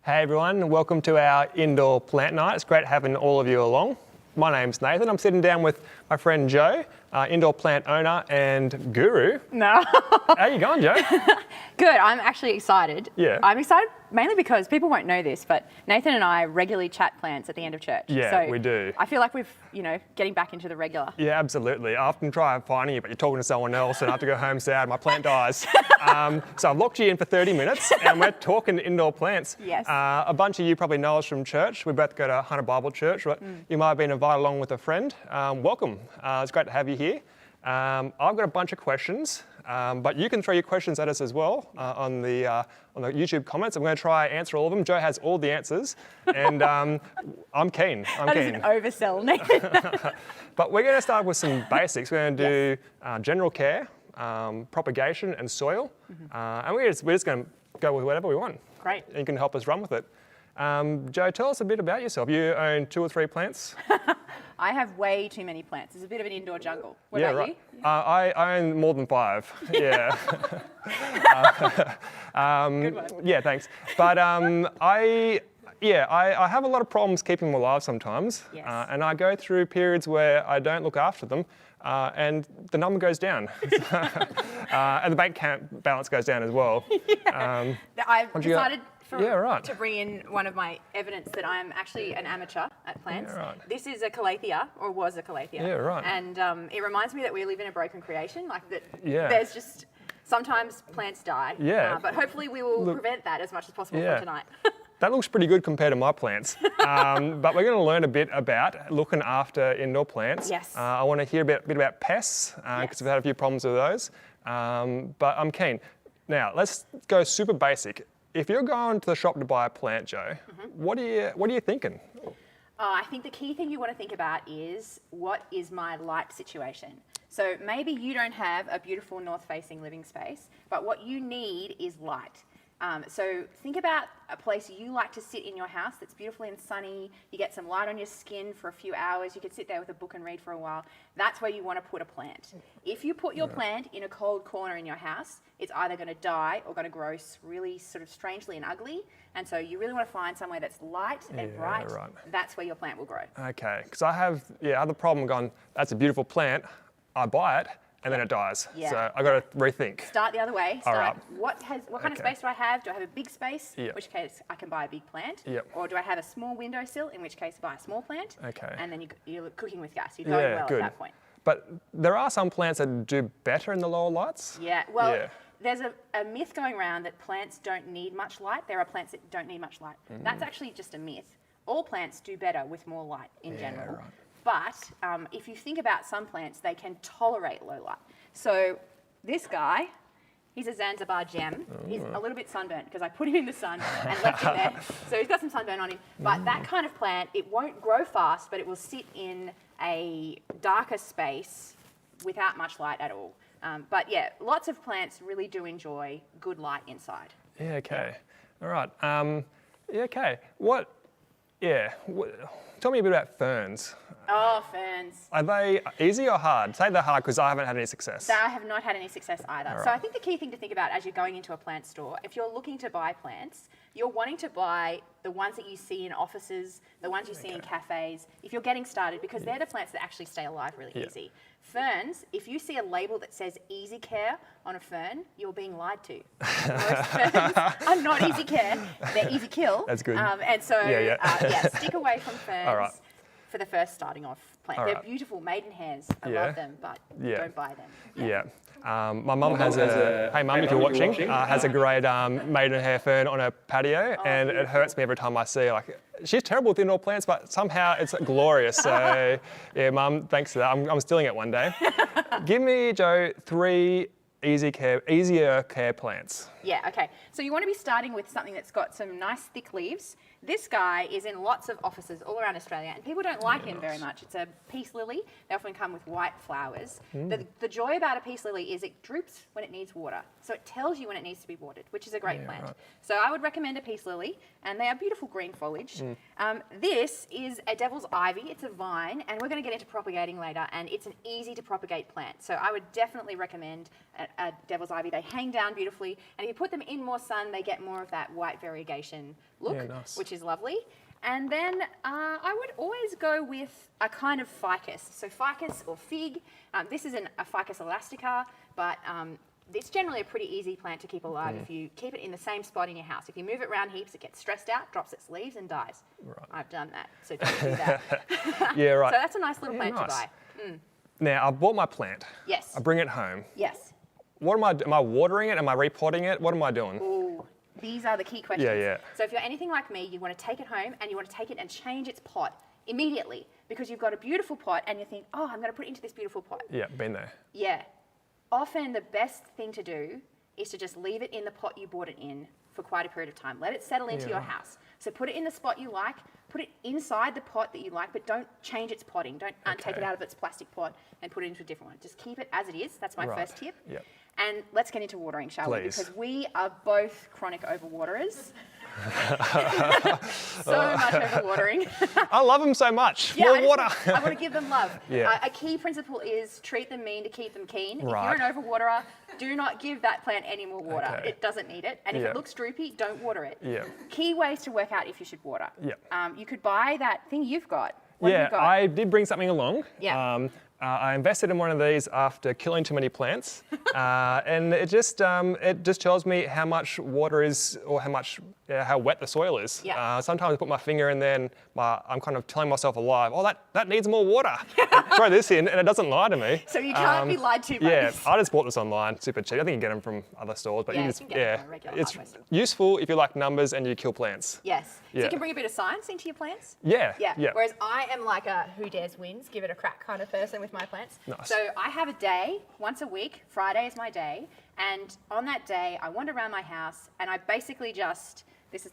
Hey everyone, welcome to our indoor plant night. It's great having all of you along. My name's Nathan. I'm sitting down with my friend Joe, indoor plant owner and guru. No. How you going, Joe? Good. I'm actually excited. Yeah. I'm excited mainly because people won't know this, but Nathan and I regularly chat plants at the end of church. Yeah, so we do. I feel like we've, getting back into the regular. Yeah, absolutely. I often try finding you, but you're talking to someone else and I have to go home sad. My plant dies. So I've locked you in for 30 minutes and we're talking indoor plants. Yes. A bunch of you probably know us from church. We both go to Hunter Bible Church, but you might have been invited along with a friend. Welcome. It's great to have you here. I've got a bunch of questions, but you can throw your questions at us as well on the YouTube comments. I'm going to try and answer all of them. Joe has all the answers, and I'm keen. That is an oversell, Nathan. But we're going to start with some basics. We're going to do general care, propagation, and soil, and we're just going to go with whatever we want. Great. And you can help us run with it. Joe, tell us a bit about yourself. You own 2 or 3 plants? I have way too many plants. It's a bit of an indoor jungle. What yeah, about right. you? I own more than 5. Yeah. Good one. Yeah, thanks. But I have a lot of problems keeping them alive sometimes. Yes. And I go through periods where I don't look after them and the number goes down. And the bank account balance goes down as well. Yeah. I've decided to bring in one of my evidence that I'm actually an amateur at plants. Yeah, right. This is a Calathea, or was a Calathea. Yeah, right. And it reminds me that we live in a broken creation, like that Yeah. there's just, sometimes plants die. Yeah. But hopefully we will prevent that as much as possible Yeah. for tonight. That looks pretty good compared to my plants. But we're going to learn a bit about looking after indoor plants. Yes. I want to hear a bit about pests, because we've had a few problems with those. But I'm keen. Now, let's go super basic. If you're going to the shop to buy a plant, Joe, what are you thinking? I think the key thing you want to think about is, what is my light situation? So maybe you don't have a beautiful north-facing living space, but what you need is light. So think about a place you like to sit in your house that's beautiful and sunny. You get some light on your skin for a few hours. You could sit there with a book and read for a while. That's where you want to put a plant. If you put your plant in a cold corner in your house, it's either going to die or going to grow really sort of strangely and ugly. And so you really want to find somewhere that's light and bright. Right. That's where your plant will grow. Okay, because I have other problem going, that's a beautiful plant, I buy it, and then it dies. Yeah. So I got to rethink. Start the other way. All right. What kind of space do I have? Do I have a big space? Yep. In which case I can buy a big plant. Yep. Or do I have a small windowsill? In which case buy a small plant. Okay. And then you're cooking with gas. You're going well good. at that point. But there are some plants that do better in the lower lights. Yeah. Well, there's a myth going around that plants don't need much light. There are plants that don't need much light. That's actually just a myth. All plants do better with more light in general. Right. But if you think about some plants, they can tolerate low light. So this guy, he's a Zanzibar Gem. He's a little bit sunburnt because I put him in the sun and left him there. So he's got some sunburn on him. But that kind of plant, it won't grow fast, but it will sit in a darker space without much light at all. But yeah, lots of plants really do enjoy good light inside. Yeah, okay. All right. Okay. Tell me a bit about ferns. Oh, ferns. Are they easy or hard? Say they're hard because I haven't had any success. I have not had any success either. All right. So I think the key thing to think about as you're going into a plant store, if you're looking to buy plants, you're wanting to buy the ones that you see in offices, the ones you see in cafes, if you're getting started, because they're the plants that actually stay alive really easy. Ferns, if you see a label that says easy care on a fern, you're being lied to. Most ferns are not easy care, they're easy kill. That's good. And so, stick away from ferns. All right. For the first starting off plant. All They're right. beautiful maidenhairs. I love them, but don't buy them. Yeah. My mum has a, hey mum, if you're watching, has a great maidenhair fern on her patio, and it hurts me every time I see her. Like, she's terrible with indoor plants, but somehow it's glorious. So yeah, mum, thanks for that. I'm stealing it one day. Give me, Joe, 3 easier care plants. Yeah, okay. So you want to be starting with something that's got some nice thick leaves. This guy is in lots of offices all around Australia, and people don't like him very much. It's a peace lily. They often come with white flowers. The joy about a peace lily is it droops when it needs water. So it tells you when it needs to be watered, which is a great plant. Right. So I would recommend a peace lily, and they are beautiful green foliage. This is a devil's ivy. It's a vine, and we're going to get into propagating later, and it's an easy to propagate plant. So I would definitely recommend a devil's ivy. They hang down beautifully, and if you put them in more sun, they get more of that white variegation look, nice. which is lovely. And then I would always go with a kind of ficus. So ficus or fig, this is a Ficus elastica, but it's generally a pretty easy plant to keep alive if you keep it in the same spot in your house. If you move it around heaps, it gets stressed out, drops its leaves and dies. Right. I've done that, so don't do that. Yeah, right. So that's a nice little plant to buy. Now, I bought my plant. Yes. I bring it home. Yes. What am I watering it? Am I repotting it? What am I doing? Ooh, these are the key questions. Yeah. So if you're anything like me, you want to take it home and you want to take it and change its pot immediately because you've got a beautiful pot and you think, oh, I'm going to put it into this beautiful pot. Yeah, been there. Yeah. Often the best thing to do is to just leave it in the pot you bought it in for quite a period of time. Let it settle into your house. So put it in the spot you like, put it inside the pot that you like, but don't change its potting. Don't take it out of its plastic pot and put it into a different one. Just keep it as it is. That's my first tip. Yep. And let's get into watering, shall we? Please. Because we are both chronic overwaterers. So much overwatering. I love them so much. Yeah, More water. I want to give them love. Yeah. A key principle is treat them mean to keep them keen. Right. If you're an overwaterer, do not give that plant any more water. Okay. It doesn't need it. And if Yeah. it looks droopy, don't water it. Yeah. Key ways to work out if you should water. Yeah. You could buy that thing you've got. What have you got? I did bring something along. Yeah. I invested in one of these after killing too many plants, and it just tells me how much water is, or how wet the soil is. Yeah. Sometimes I put my finger in there and I'm kind of telling myself alive, oh, that needs more water. Throw this in, and it doesn't lie to me. So you can't be lied to by Yeah, this. I just bought this online, super cheap. I think you can get them from other stores, but Yeah, you you just, can get them from a regular it's hardware store. useful if you like numbers and you kill plants. Yes. So Yeah. you can bring a bit of science into your plants. Yeah. Whereas I am like a who dares wins, give it a crack kind of person with my plants. Nice. So I have a day, once a week, Friday is my day, and on that day I wander around my house and I basically just,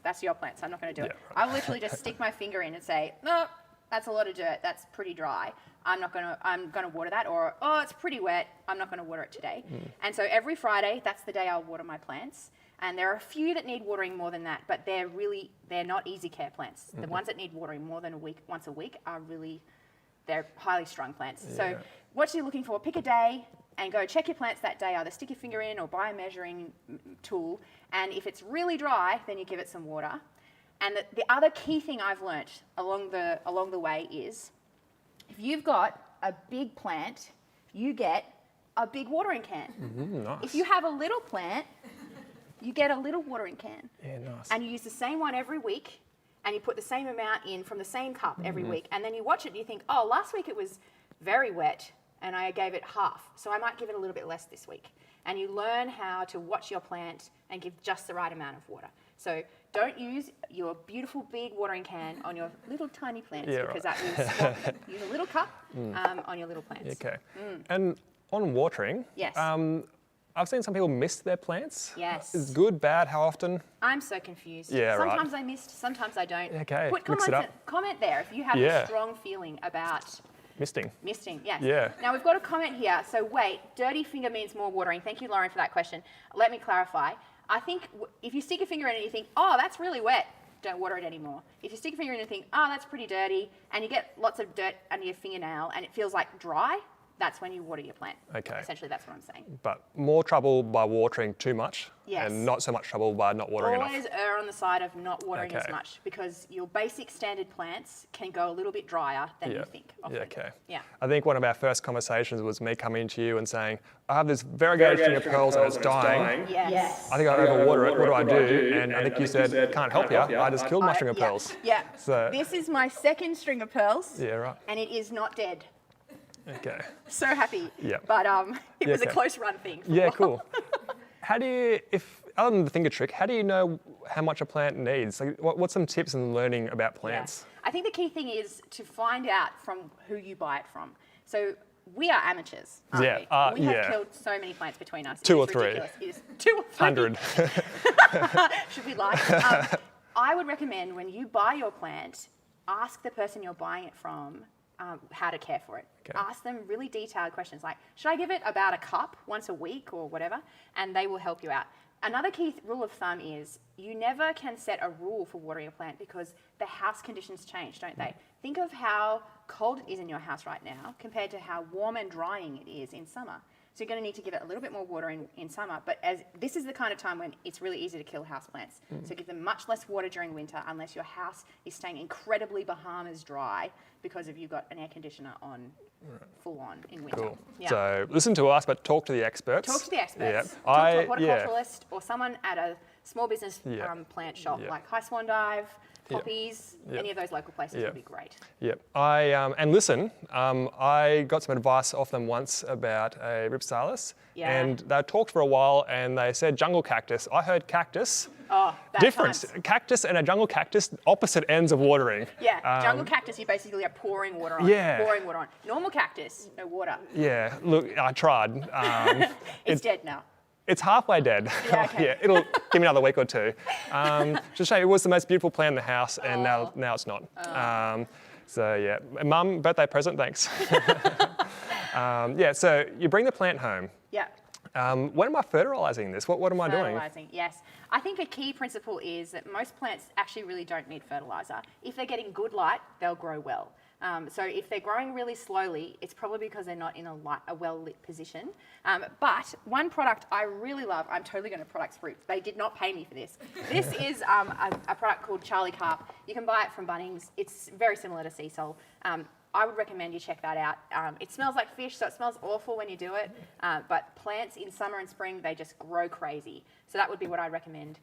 that's your plant, so I'm not going to do it. Yeah, right. I will literally just stick my finger in and say, no, that's a lot of dirt, that's pretty dry. I'm going to water that, or, oh, it's pretty wet, I'm not going to water it today. And so every Friday, that's the day I'll water my plants. And there are a few that need watering more than that, but they're not easy care plants. The ones that need watering more than once a week are they're highly strung plants. Yeah. So what you're looking for, pick a day and go check your plants that day, either stick your finger in or buy a measuring tool. And if it's really dry, then you give it some water. And the other key thing I've learnt along the way is, if you've got a big plant, you get a big watering can. Nice. If you have a little plant, you get a little watering can. Yeah, nice. And you use the same one every week, and you put the same amount in from the same cup every week. And then you watch it and you think, oh, last week it was very wet and I gave it half, so I might give it a little bit less this week. And you learn how to watch your plant and give just the right amount of water. So don't use your beautiful big watering can on your little tiny plants, because that will swamp them. Use a little cup on your little plants. Okay. And on watering, Yes. I've seen some people miss their plants. Yes. Is good, bad, how often? I'm so confused. Yeah, right. Sometimes I missed, sometimes I don't. Okay, Put mix it comments up. comment there if you have Yeah. a strong feeling about Misting. misting. Yes. Yeah. Now we've got a comment here. So wait, dirty finger means more watering. Thank you, Lauren, for that question. Let me clarify. I think if you stick your finger in and you think, oh, that's really wet, don't water it anymore. If you stick your finger in and think, oh, that's pretty dirty, and you get lots of dirt under your fingernail and it feels like dry, that's when you water your plant. Okay. Essentially, that's what I'm saying. But more trouble by watering too much, Yes. and not so much trouble by not watering Always enough. err on the side of not watering as Okay. much, because your basic standard plants can go a little bit drier than you think. Often. Yeah, okay. Yeah. I think one of our first conversations was me coming to you and saying, I have this variegated string of pearls and it's dying. Yes. I think I overwater it. What do I do? And I think you said, can't help you. I just killed my string of pearls. Yeah. So- This is my second string of pearls. Yeah, right. And it is not dead. Okay. So happy. Yeah. But it was a okay. close run thing. for a Yeah, while. cool. How do you, other than the finger trick, how do you know how much a plant needs? Like, what's some tips in learning about plants? Yeah. I think the key thing is to find out from who you buy it from. So we are amateurs, aren't Yeah, we? We have yeah. killed so many plants between us. Two It or is three. ridiculous. It is 2 or 3. 100. Should we lie? I would recommend when you buy your plant, ask the person you're buying it from how to care for it. Okay. Ask them really detailed questions like, should I give it about a cup once a week or whatever? And they will help you out. Another key rule of thumb is you never can set a rule for watering a plant, because the house conditions change, don't they? Think of how cold it is in your house right now compared to how warm and drying it is in summer. So you're going to need to give it a little bit more water in summer. But as this is the kind of time when it's really easy to kill houseplants. So give them much less water during winter unless your house is staying incredibly Bahamas dry because you've got an air conditioner on full on in winter. Cool. Yeah. So listen to us, but talk to the experts. Talk to the experts. Yeah. Talk to a horticulturalist or someone at a small business plant shop like High Swan Dive, Poppies, any of those local places would be great. Yep. And listen, I got some advice off them once about a Ripsalis, and they talked for a while, and they said jungle cactus. I heard cactus. Oh, bad difference. times. Cactus and a jungle cactus, opposite ends of watering. Yeah, jungle cactus, you basically are pouring water on. Pouring water on. Normal cactus, no water. Yeah. Look, I tried. It's dead now. It's halfway dead. Yeah, okay. It'll give me another week or two. Just show you, it was the most beautiful plant in the house, and now it's not. So yeah, Mum, birthday present, thanks. So you bring the plant home. Yeah. When am I fertilising this? What am I doing? Fertilising, yes. I think a key principle is that most plants actually really don't need fertiliser. If they're getting good light, they'll grow well. So if they're growing really slowly, it's probably because they're not in a well-lit position. But one product I really love, I'm totally going to product spruik. They did not pay me for this. This is a product called Charlie Carp. You can buy it from Bunnings. It's very similar to sea salt. I would recommend you check that out. It smells like fish, so it smells awful when you do it. But plants in summer and spring, they just grow crazy. So that would be what I'd recommend.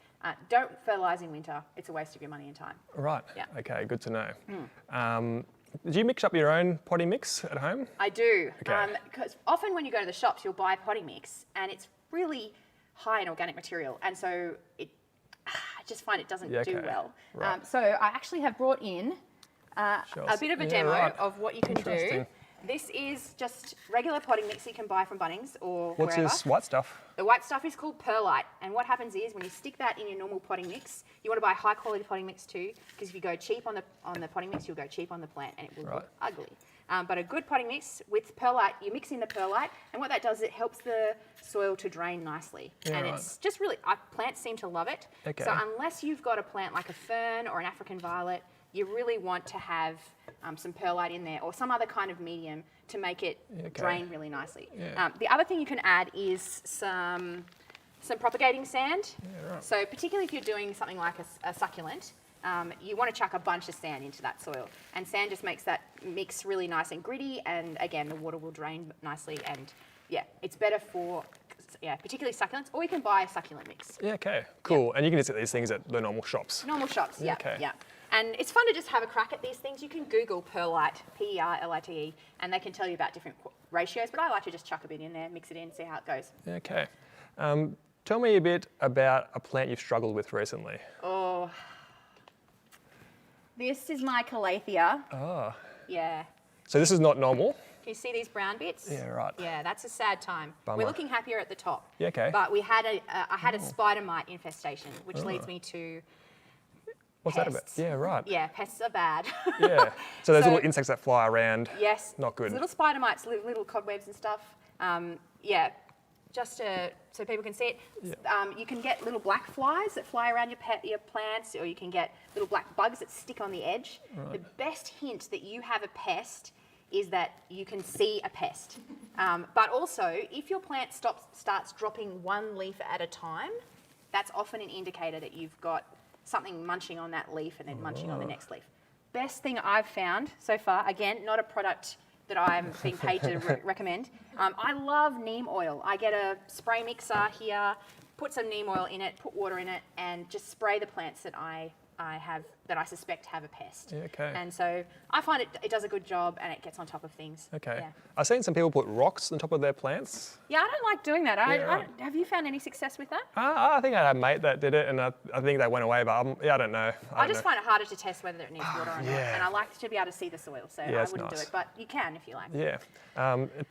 Don't fertilise in winter. It's a waste of your money and time. Right. Yeah. Okay, good to know. Do you mix up your own potting mix at home? I do. Okay. Because often when you go to the shops, you'll buy a potting mix, and it's really high in organic material. And so I just find it doesn't do well. Right. So I actually have brought in a bit of a demo of what you can do. This is just regular potting mix you can buy from Bunnings or What's wherever. this white stuff? The white stuff is called perlite, and what happens is when you stick that in your normal potting mix, you want to buy high quality potting mix too, because if you go cheap on the potting mix, you'll go cheap on the plant, and it will look ugly. But a good potting mix with perlite, you mix in the perlite, and what that does is it helps the soil to drain nicely, and it's just really plants seem to love it. Okay. So unless you've got a plant like a fern or an African violet, you really want to have some perlite in there or some other kind of medium to make it drain really nicely. The other thing you can add is some propagating sand. So particularly if you're doing something like a succulent, you want to chuck a bunch of sand into that soil. And sand just makes that mix really nice and gritty, and again, the water will drain nicely, and it's better for particularly succulents, or you can buy a succulent mix. Yeah, okay, cool. And you can just get these things at the normal shops. Normal shops, yeah. And it's fun to just have a crack at these things. You can Google perlite, Perlite, and they can tell you about different ratios, but I like to just chuck a bit in there, mix it in, see how it goes. Okay. Tell me a bit about a plant you've struggled with recently. Oh, this is my Calathea. Oh. Yeah. So this is not normal? Can you see these brown bits? Yeah, right. Yeah, that's a sad time. Bummer. We're looking happier at the top. Yeah, okay. But I had a spider mite infestation, which leads me to What's pests. that about? Yeah, right. Yeah, pests are bad. Yeah. So those little insects that fly around. Yes. Not good. Little spider mites, little cobwebs and stuff. Just so people can see it. Yeah. You can get little black flies that fly around your plants, or you can get little black bugs that stick on the edge. Right. The best hint that you have a pest is that you can see a pest. But also, if your plant starts dropping one leaf at a time, that's often an indicator that you've got something munching on that leaf and then munching on the next leaf. Best thing I've found so far, again, not a product that I'm being paid to recommend. I love neem oil. I get a spray mixer here, put some neem oil in it, put water in it, and just spray the plants that I suspect have a pest. Yeah, okay. And so I find it does a good job, and it gets on top of things. Okay. Yeah. I've seen some people put rocks on top of their plants. Yeah, I don't like doing that. Have you found any success with that? I think I had a mate that did it, and I think they went away, but I don't know. I just find it harder to test whether it needs water or not, and I like to be able to see the soil, so I wouldn't do it, but you can if you like. Yeah.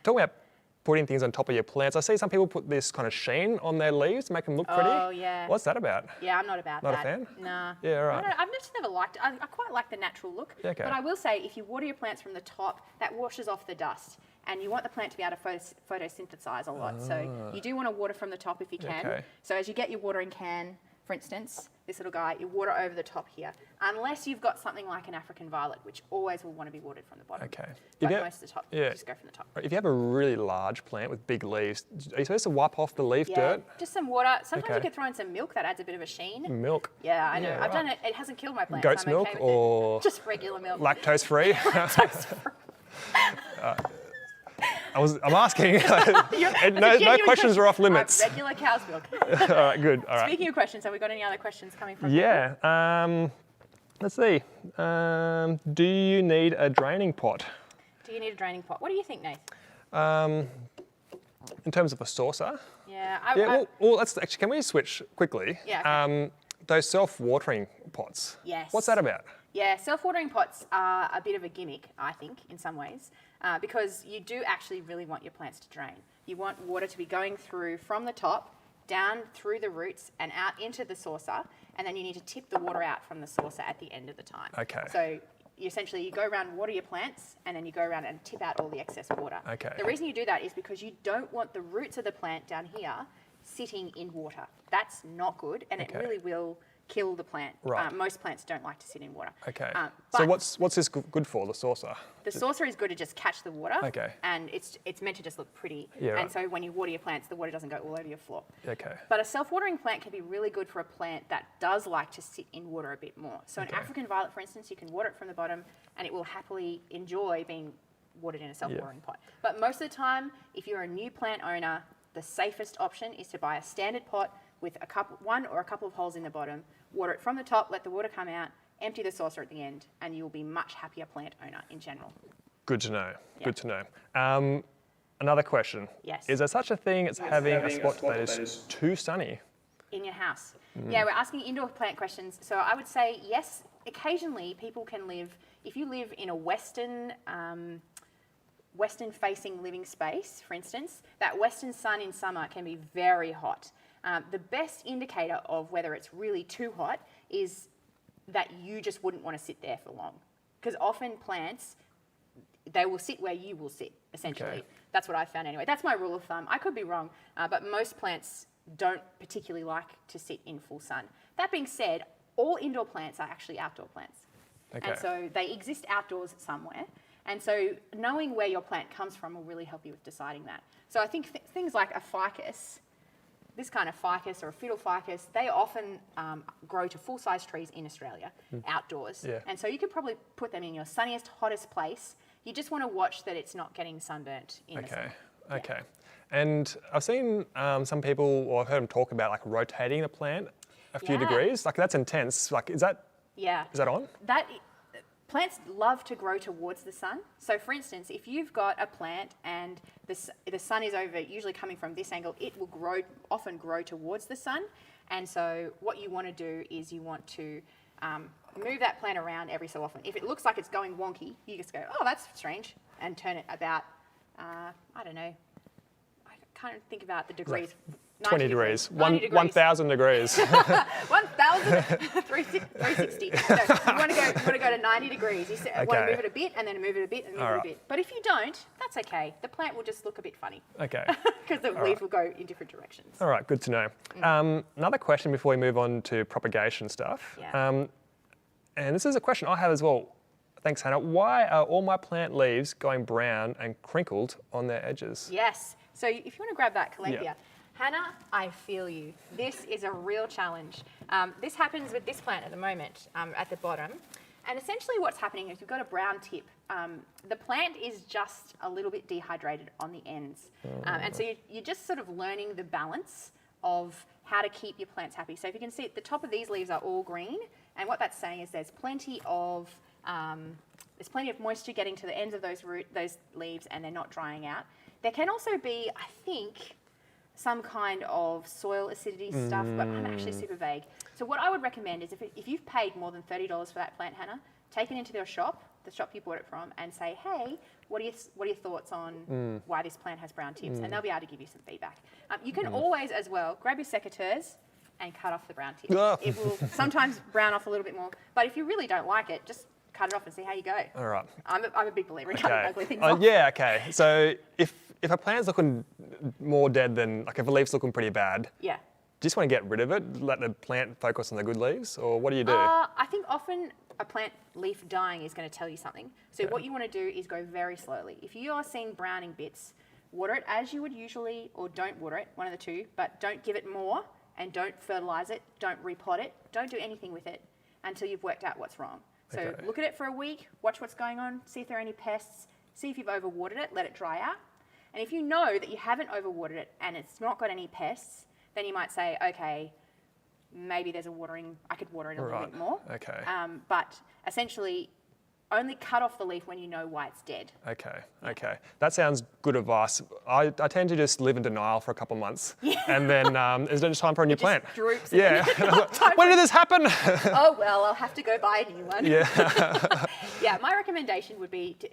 Talking about putting things on top of your plants, I see some people put this kind of sheen on their leaves to make them look pretty. Oh, yeah. What's that about? Yeah, I'm not about that. Not a fan? Nah. Yeah, right. I've just never liked it. I quite like the natural look. Yeah, okay. But I will say, if you water your plants from the top, that washes off the dust. And you want the plant to be able to photosynthesize a lot. So you do want to water from the top if you can. Okay. So as you get your watering can for instance, this little guy, you water over the top here, unless you've got something like an African violet, which always will want to be watered from the bottom. Okay. But most of the top, just go from the top. If you have a really large plant with big leaves, are you supposed to wipe off the leaf dirt? Just some water. Sometimes you could throw in some milk, that adds a bit of a sheen. Milk? Yeah, I know. I've done it. It hasn't killed my plants. Goat's so I'm milk okay with or it. Just regular milk. Lactose free? I'm asking. No questions are off limits. Regular cow's milk. All right, good. All right. Speaking of questions, have we got any other questions coming from Yeah. Let's see. Do you need a draining pot? Do you need a draining pot? What do you think, Nath? In terms of a saucer? Yeah. Well, let's actually. Can we switch quickly? Yeah. Okay. Those self-watering pots. Yes. What's that about? Yeah, self-watering pots are a bit of a gimmick, I think, in some ways, because you do actually really want your plants to drain. You want water to be going through from the top, down through the roots and out into the saucer, and then you need to tip the water out from the saucer at the end of the time. Okay. So you go around, water your plants, and then you go around and tip out all the excess water. Okay. The reason you do that is because you don't want the roots of the plant down here sitting in water. That's not good, and it really will kill the plant. Right. Most plants don't like to sit in water. Okay. So what's this good for, the saucer? The saucer is good to just catch the water. Okay. And it's meant to just look pretty. Yeah, and so when you water your plants, the water doesn't go all over your floor. Okay. But a self-watering plant can be really good for a plant that does like to sit in water a bit more. So an African violet, for instance, you can water it from the bottom and it will happily enjoy being watered in a self-watering pot. But most of the time, if you're a new plant owner, the safest option is to buy a standard pot with one or a couple of holes in the bottom, water it from the top, let the water come out, empty the saucer at the end, and you'll be a much happier plant owner in general. Good to know. Yeah. Good to know. Another question. Yes. Is there such a thing as having a spot that is too sunny? In your house. Yeah, we're asking indoor plant questions. So I would say yes, occasionally people can live, if you live in a western facing living space, for instance, that western sun in summer can be very hot. The best indicator of whether it's really too hot is that you just wouldn't want to sit there for long. Because often plants, they will sit where you will sit, essentially. Okay. That's what I found anyway. That's my rule of thumb. I could be wrong, but most plants don't particularly like to sit in full sun. That being said, all indoor plants are actually outdoor plants. Okay. And so they exist outdoors somewhere. And so knowing where your plant comes from will really help you with deciding that. So I think things like a ficus, this kind of ficus or a fiddle ficus, they often grow to full-size trees in Australia, outdoors. Yeah. And so you could probably put them in your sunniest, hottest place. You just want to watch that it's not getting sunburnt in the sun. Okay. And I've seen some people, or I've heard them talk about like rotating the plant a few degrees. Like that's intense. Like is that on? Plants love to grow towards the sun. So for instance, if you've got a plant and the sun is usually coming from this angle, it will often grow towards the sun. And so what you want to do is you want to move that plant around every so often. If it looks like it's going wonky, you just go, oh, that's strange, and turn it about, I don't know, I can't think about the degrees. 20 degrees. 1,000 degrees. 1,360. So you want to go to 90 degrees. You want to move it a bit and then move it a bit and move it a bit. But if you don't, that's okay. The plant will just look a bit funny. Okay. Because the leaves will go in different directions. All right, good to know. Another question before we move on to propagation stuff. Yeah. And this is a question I have as well. Thanks, Hannah. Why are all my plant leaves going brown and crinkled on their edges? Yes. So if you want to grab that, Calathea. Yeah. Hannah, I feel you. This is a real challenge. This happens with this plant at the moment at the bottom. And essentially what's happening is you've got a brown tip. The plant is just a little bit dehydrated on the ends. And so you're just sort of learning the balance of how to keep your plants happy. So if you can see, the top of these leaves are all green. And what that's saying is there's plenty of moisture getting to the ends of those leaves and they're not drying out. There can also be, I think, some kind of soil acidity stuff, but I'm actually super vague. So what I would recommend is if you've paid more than $30 for that plant, Hannah, take it into their shop, the shop you bought it from, and say, hey, what are your thoughts on why this plant has brown tips? And they'll be able to give you some feedback. You can always, as well, grab your secateurs and cut off the brown tips. It will sometimes brown off a little bit more, but if you really don't like it, just cut it off and see how you go. All right. I'm a big believer in cutting ugly things off. Yeah, okay. So if a plant's looking more dead than, like if a leaf's looking pretty bad, just want to get rid of it, let the plant focus on the good leaves, or what do you do? I think often a plant leaf dying is going to tell you something. So Okay. what you want to do is go very slowly. If you are seeing browning bits, water it as you would usually, or don't water it, one of the two, but don't give it more, and don't fertilize it, don't repot it, don't do anything with it until you've worked out what's wrong. So Okay. look at it for a week, watch what's going on, see if there are any pests, see if you've overwatered it, let it dry out. And if you know that you haven't overwatered it and it's not got any pests, then you might say, okay, maybe there's I could water it a little bit more. Okay. But essentially, only cut off the leaf when you know why it's dead. Okay. That sounds good advice. I tend to just live in denial for a couple of months, and then it's just time for a new plant. Droops. Yeah. When did this happen? Oh, well, I'll have to go buy a new one. Yeah. Yeah, my recommendation would be to,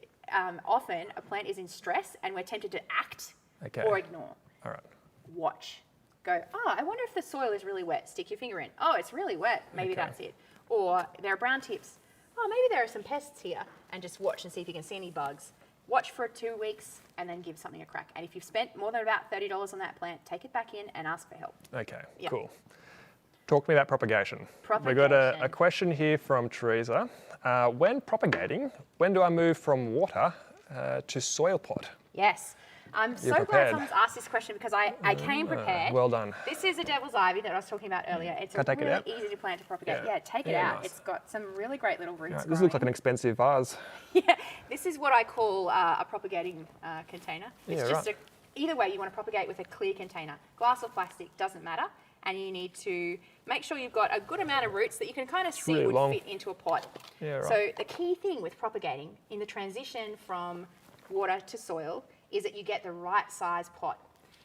often a plant is in stress and we're tempted to act Okay. or ignore. All right. Watch. Go, I wonder if the soil is really wet. Stick your finger in. Oh, it's really wet. Maybe Okay. that's it. Or there are brown tips. Oh, maybe there are some pests here. And just watch and see if you can see any bugs. Watch for 2 weeks and then give something a crack. And if you've spent more than about $30 on that plant, take it back in and ask for help. Okay. Yeah. Cool. Talk to me about propagation. We've got a question here from Teresa. When propagating, when do I move from water to soil pot? Yes. I'm so prepared. glad someone's asked this question because I came prepared. Well done. This is a devil's ivy that I was talking about earlier. It's Can I take it really out? easy to plant to propagate. Yeah. Yeah, take it Yeah, out. nice. It's got some really great little roots. This looks like an expensive vase. Yeah, this is what I call a propagating container. It's Yeah, just right. either way, you want to propagate with a clear container. Glass or plastic, doesn't matter. And you need to make sure you've got a good amount of roots that you can kind of see really would long. fit into a pot. Yeah, right. So the key thing with propagating in the transition from water to soil is that you get the right size pot.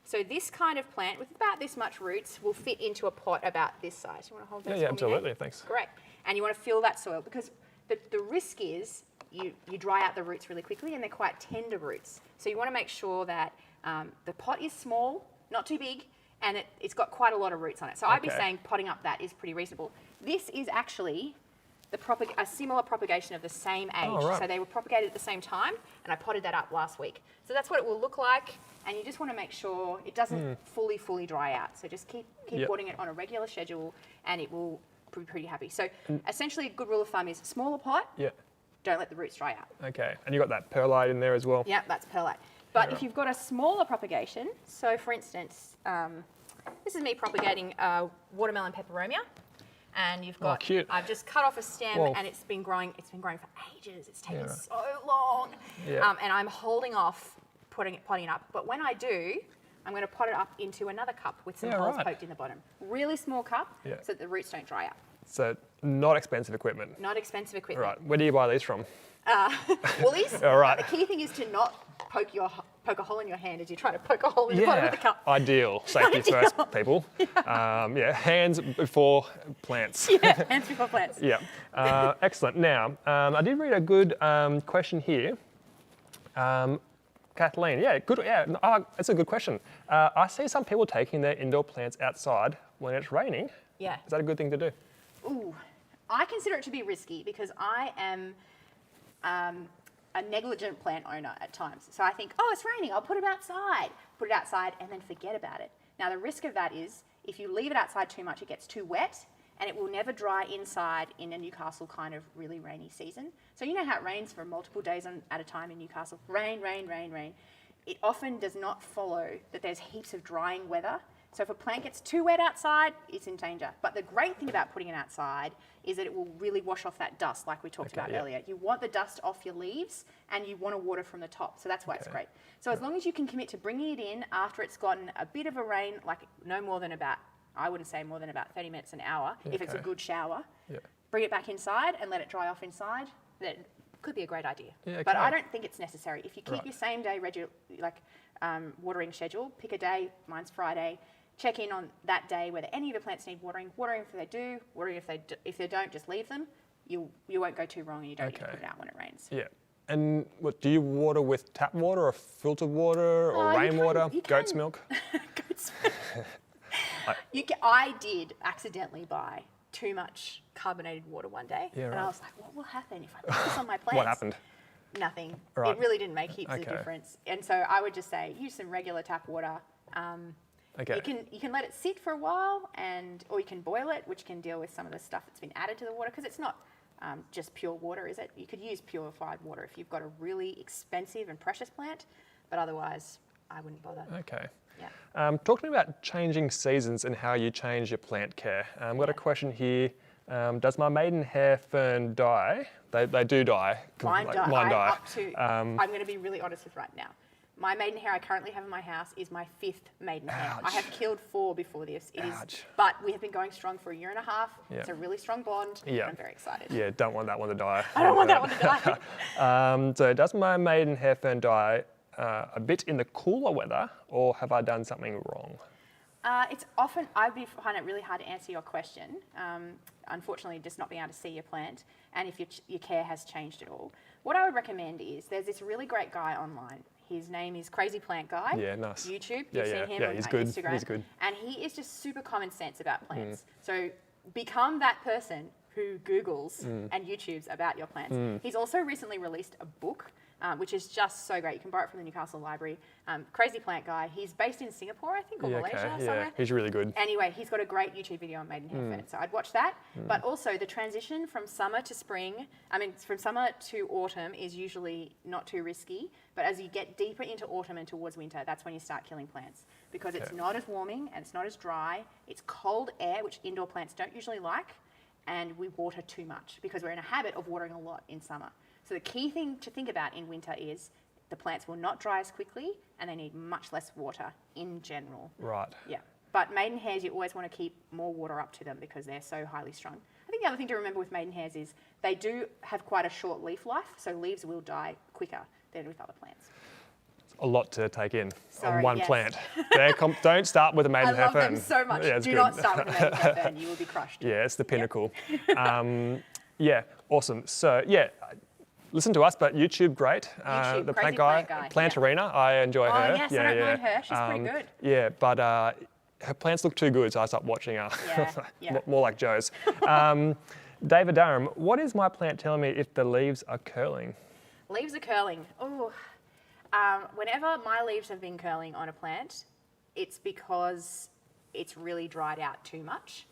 So this kind of plant with about this much roots will fit into a pot about this size. You want to hold this Yeah, for me, absolutely. Nate? Thanks. Great. And you want to fill that soil because the risk is you dry out the roots really quickly and they're quite tender roots. So you want to make sure that the pot is small, not too big, and it's got quite a lot of roots on it. So I'd be Okay. saying potting up that is pretty reasonable. This is actually a similar propagation of the same age. Oh, right. So they were propagated at the same time, and I potted that up last week. So that's what it will look like, and you just want to make sure it doesn't fully dry out. So just keep Yep. potting it on a regular schedule, and it will be pretty happy. So essentially, a good rule of thumb is smaller pot, Yeah. don't let the roots dry out. Okay. And you got that perlite in there as well. Yeah, that's perlite. But Yeah. if you've got a smaller propagation, so for instance, this is me propagating watermelon peperomia, and you've got, cute. I've just cut off a stem Whoa. and it's been growing for ages. It's taken Yeah. so long. Yeah. And I'm holding off potting it up. But when I do, I'm going to pot it up into another cup with some Yeah, holes right. poked in the bottom. Really small cup Yeah. so that the roots don't dry out. So not expensive equipment. Not expensive equipment. Right. Where do you buy these from? Woolies. All right. The key thing is to not poke a hole in your hand as you try to poke a hole in the bottom of the cup. Ideal. Safety first, people. Hands before plants. Yeah, hands before plants. Yeah. Excellent. Now, I did read a good question here. Kathleen, yeah, good. Yeah, that's a good question. I see some people taking their indoor plants outside when it's raining. Yeah. Is that a good thing to do? Ooh, I consider it to be risky because I am a negligent plant owner at times. So I think, oh, it's raining, I'll put it outside. Put it outside and then forget about it. Now the risk of that is if you leave it outside too much, it gets too wet and it will never dry inside in a Newcastle kind of really rainy season. So you know how it rains for multiple days at a time in Newcastle? Rain, rain, rain, rain. It often does not follow that there's heaps of drying weather. So if a plant gets too wet outside, it's in danger. But the great thing about putting it outside is that it will really wash off that dust like we talked about earlier. You want the dust off your leaves and you want to water from the top. So that's why it's great. So as long as you can commit to bringing it in after it's gotten a bit of a rain, like no more than about, I wouldn't say more than about 30 minutes, an hour, if it's a good shower, bring it back inside and let it dry off inside, that could be a great idea. Yeah, but okay. I don't think it's necessary. If you keep your same day watering schedule, pick a day, mine's Friday, check in on that day whether any of the plants need watering if they do, watering if they don't, just leave them. You won't go too wrong and you don't need to put it out when it rains. Yeah. And what do you water with tap water or filtered water or rainwater, goat's milk? Goat's milk. I did accidentally buy too much carbonated water one day, and I was like, what will happen if I put this on my plants? What happened? Nothing. Right. It really didn't make heaps of Okay. difference. And so I would just say use some regular tap water. Okay. You can let it sit for a while, or you can boil it, which can deal with some of the stuff that's been added to the water, because it's not just pure water, is it? You could use purified water if you've got a really expensive and precious plant, but otherwise I wouldn't bother. Okay. Yeah. Talk to me about changing seasons and how you change your plant care. I've got a question here. Does my maidenhair fern die? They do die. Mine die. Mine die. Up to, I'm going to be really honest with right now. My maidenhair I currently have in my house is my 5th maidenhair. I have killed 4 before this. But we have been going strong for a year and a half. Yeah. It's a really strong blonde. Yeah. I'm very excited. Yeah, don't want that one to die. I don't want that one to die. So does my maidenhair fern die a bit in the cooler weather, or have I done something wrong? It's often, find it really hard to answer your question. Unfortunately, just not being able to see your plant, and if your care has changed at all. What I would recommend is, there's this really great guy online. His name is Crazy Plant Guy. Yeah, nice. YouTube. Yeah, You've seen him on he's good. Instagram. He's good. And he is just super common sense about plants. So become that person who Googles and YouTubes about your plants. He's also recently released a book, which is just so great. You can borrow it from the Newcastle Library. Crazy Plant Guy. He's based in Singapore, I think, or Malaysia somewhere. Yeah, he's really good. Anyway, he's got a great YouTube video on maidenhair fern, so I'd watch that. But also the transition from summer to spring, from summer to autumn is usually not too risky. But as you get deeper into autumn and towards winter, that's when you start killing plants, because it's not as warming and it's not as dry. It's cold air, which indoor plants don't usually like, and we water too much because we're in a habit of watering a lot in summer. So the key thing to think about in winter is the plants will not dry as quickly and they need much less water in general. Right. Yeah. But maidenhairs, you always want to keep more water up to them because they're so highly strung. I think the other thing to remember with maidenhairs is they do have quite a short leaf life, so leaves will die quicker than with other plants. A lot to take in on one yes. plant. Don't start with a I maidenhair love fern. them so much. Yeah, it's Do good. not start with a maidenhair fern. You will be crushed. Yeah, it's the pinnacle. Yeah, awesome. So yeah, listen to us, but YouTube, great. YouTube, the Crazy Plant Guy, Plant Guy, Plant yeah. Arena, I enjoy her. Oh yes, I don't mind her. She's pretty good. Yeah, but her plants look too good, so I stopped watching her. Yeah. More like Joe's. David Durham, what is my plant telling me if the leaves are curling? Leaves are curling. Oh, whenever my leaves have been curling on a plant, it's because it's really dried out too much.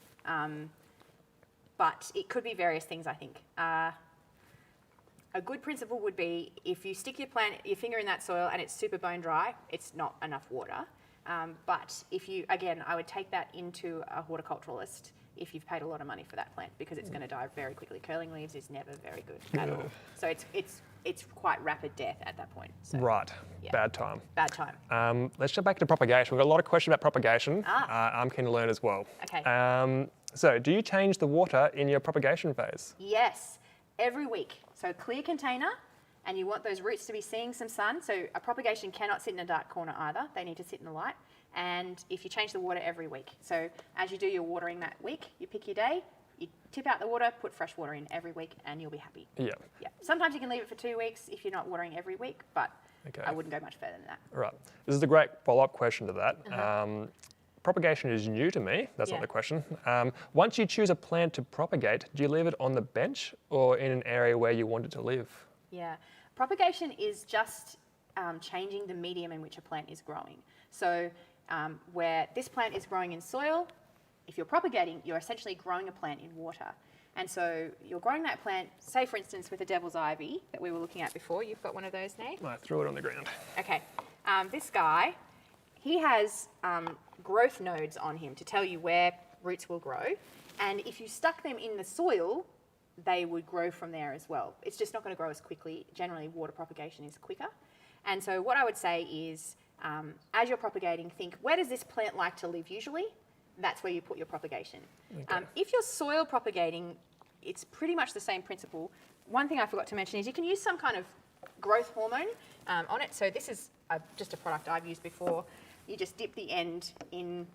But it could be various things, I think. A good principle would be if you stick your finger in that soil and it's super bone dry, it's not enough water. But if you, again, I would take that into a horticulturalist if you've paid a lot of money for that plant, because it's going to die very quickly. Curling leaves is never very good at all. So it's quite rapid death at that point. So, Right, yeah. bad time. Bad time. Let's jump back to propagation. We've got a lot of questions about propagation. I'm keen to learn as well. Okay. So do you change the water in your propagation phase? Yes, every week. So clear container, and you want those roots to be seeing some sun. So a propagation cannot sit in a dark corner either. They need to sit in the light. And if you change the water every week. So as you do your watering that week, you pick your day, you tip out the water, put fresh water in every week, and you'll be happy. Yeah. Yeah. Sometimes you can leave it for 2 weeks if you're not watering every week, but I wouldn't go much further than that. Right. This is a great follow-up question to that. Propagation is new to me. That's not the question. Once you choose a plant to propagate, do you leave it on the bench or in an area where you want it to live? Yeah. Propagation is just changing the medium in which a plant is growing. So where this plant is growing in soil, if you're propagating, you're essentially growing a plant in water. And so you're growing that plant, say for instance with the devil's ivy that we were looking at before. You've got one of those, Nate? I threw it on the ground. Okay. This guy, he has growth nodes on him to tell you where roots will grow. And if you stuck them in the soil, they would grow from there as well. It's just not going to grow as quickly. Generally, water propagation is quicker. And so what I would say is, as you're propagating, think, where does this plant like to live usually? That's where you put your propagation. Okay. If you're soil propagating, it's pretty much the same principle. One thing I forgot to mention is you can use some kind of growth hormone on it. So this is just a product I've used before. You just dip the end in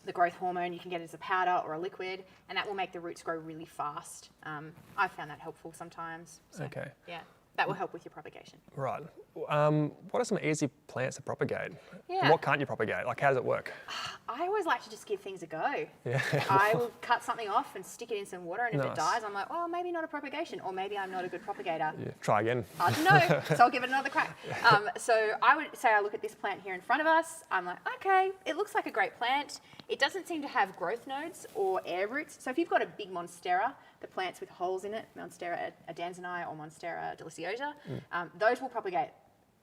the growth hormone. You can get it as a powder or a liquid, and that will make the roots grow really fast. I've found that helpful sometimes. So, Okay. Yeah. That will help with your propagation. Right. What are some easy plants to propagate? Yeah. And what can't you propagate? Like, how does it work? I always like to just give things a go. Yeah. I will cut something off and stick it in some water, and if it Nice. dies, I'm like, oh, maybe not a propagation, or maybe I'm not a good propagator. Yeah. Try again. I don't know, so I'll give it another crack. So I would say I look at this plant here in front of us. I'm like, okay, it looks like a great plant. It doesn't seem to have growth nodes or air roots. So if you've got a big Monstera, the plants with holes in it, Monstera adanzani or Monstera deliciosa, those will propagate